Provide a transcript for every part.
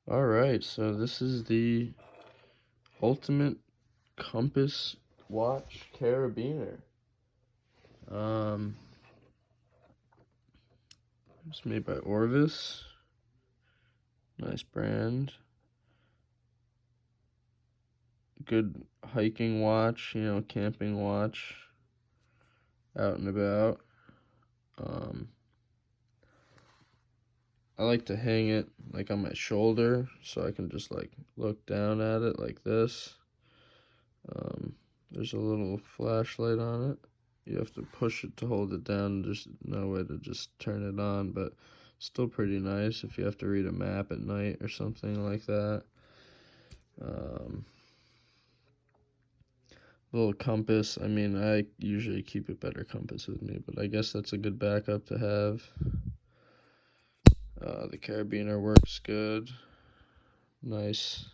Alright, so this is the Ultimate Compass Watch Carabiner. It's made by Orvis. Nice brand. Good hiking watch, camping watch. Out and about. I like to hang it like on my shoulder so I can just like look down at it like this. There's a little flashlight on it. You have to push it to hold it down. There's no way to just turn it on, but still pretty nice if you have to read a map at night or something like that. Little compass. I mean, I usually keep a better compass with me, but I guess that's a good backup to have. The carabiner works good. Nice.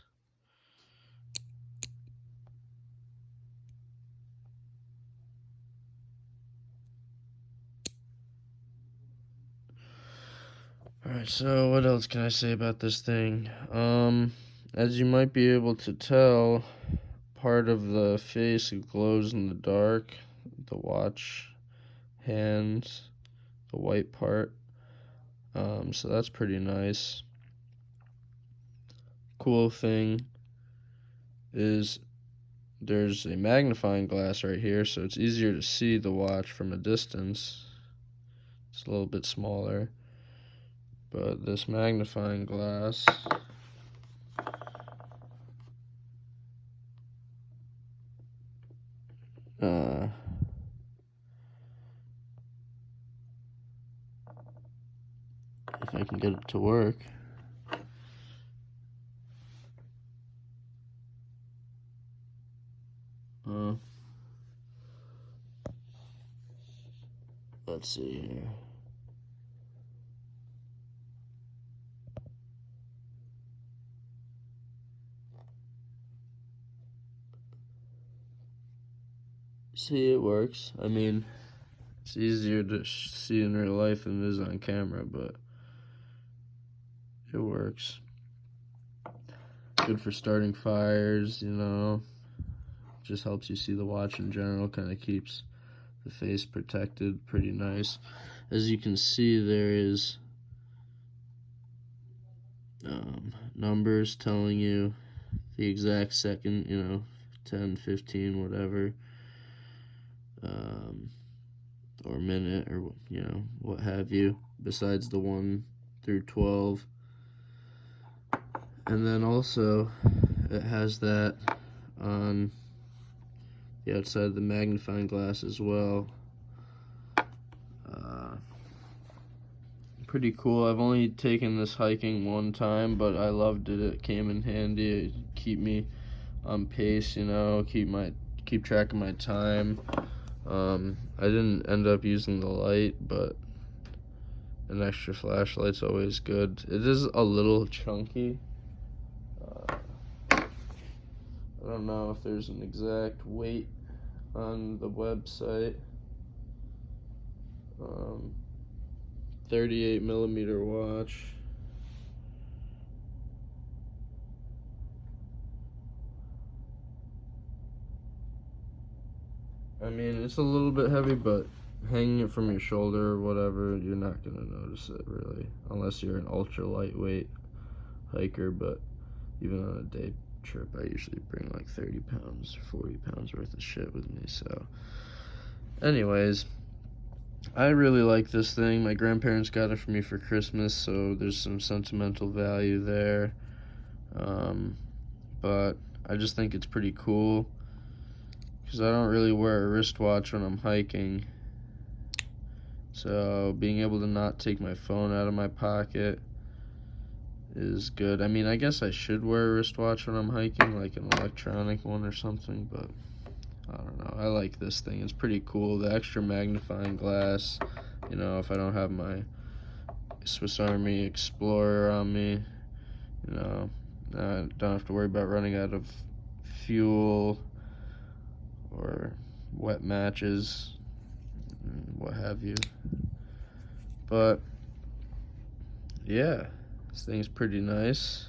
Alright, so what else can I say about this thing? As you might be able to tell, part of the face glows in the dark. The watch hands, the white part. So that's pretty nice. Cool thing is there's a magnifying glass right here, so it's easier to see the watch from a distance. It's a little bit smaller, but this magnifying glass if I can get it to work. Let's see here. See, it works. I mean, it's easier to see in real life than it is on camera, but it works. Good for starting fires, Just helps you see the watch in general, kind of keeps the face protected, pretty nice. As you can see, there is numbers telling you the exact second, 10, 15, whatever, or minute, or, what have you, besides the 1 through 12. And then also, it has that on the outside of the magnifying glass as well. Pretty cool. I've only taken this hiking one time, but I loved it. It came in handy. It keep me on pace, keep track of my time. I didn't end up using the light, but an extra flashlight's always good. It is a little chunky. I don't know if there's an exact weight on the website. 38 millimeter watch. I mean, it's a little bit heavy, but hanging it from your shoulder or whatever, you're not going to notice it really, unless you're an ultra lightweight hiker. But even on a day trip, I usually bring like 30 pounds, 40 pounds worth of shit with me. So anyways, I really like this thing. My grandparents got it for me for Christmas, so there's some sentimental value there. But I just think it's pretty cool because I don't really wear a wristwatch when I'm hiking. So being able to not take my phone out of my pocket is good. I mean, I guess I should wear a wristwatch when I'm hiking, like an electronic one or something, but I don't know. I like this thing. It's pretty cool. The extra magnifying glass, if I don't have my Swiss Army Explorer on me, I don't have to worry about running out of fuel or wet matches, what have you. But yeah, this thing's pretty nice.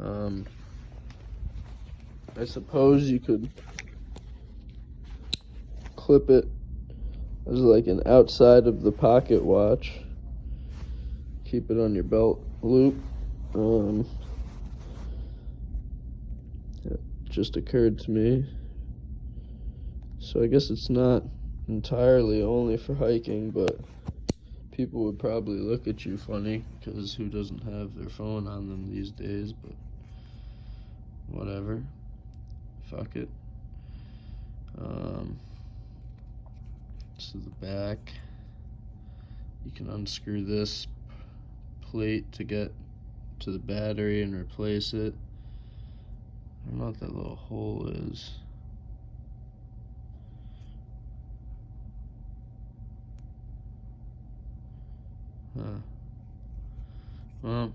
I suppose you could clip it as like an outside of the pocket watch. Keep it on your belt loop. It just occurred to me. So I guess it's not entirely only for hiking, but people would probably look at you funny, because who doesn't have their phone on them these days? But whatever. Fuck it. To the back, you can unscrew this plate to get to the battery and replace it. I don't know what that little hole is. Well,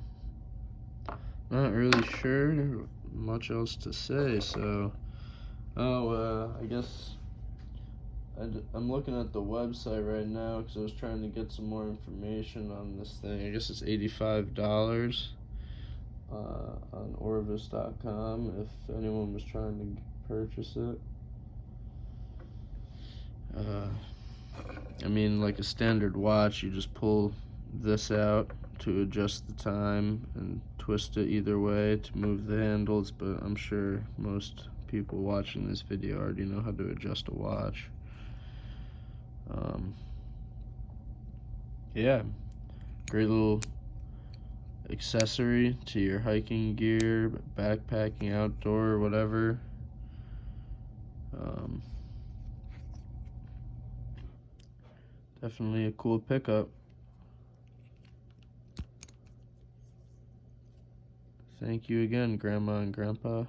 not really sure much else to say, so I guess I'm looking at the website right now because I was trying to get some more information on this thing. I guess it's $85 on Orvis.com if anyone was trying to purchase it. I mean, like a standard watch, you just pull this out to adjust the time and twist it either way to move the handles, but I'm sure most people watching this video already know how to adjust a watch. Yeah, great little accessory to your hiking gear, backpacking, outdoor, whatever. Definitely a cool pickup. Thank you again, Grandma and Grandpa.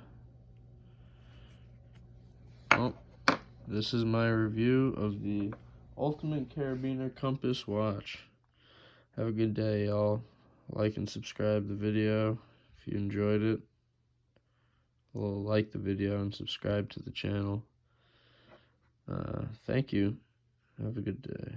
Well, this is my review of the Ultimate Carabiner Compass watch. Have a good day, y'all. Like and subscribe the video if you enjoyed it. Well, like the video and subscribe to the channel. Thank you. Have a good day.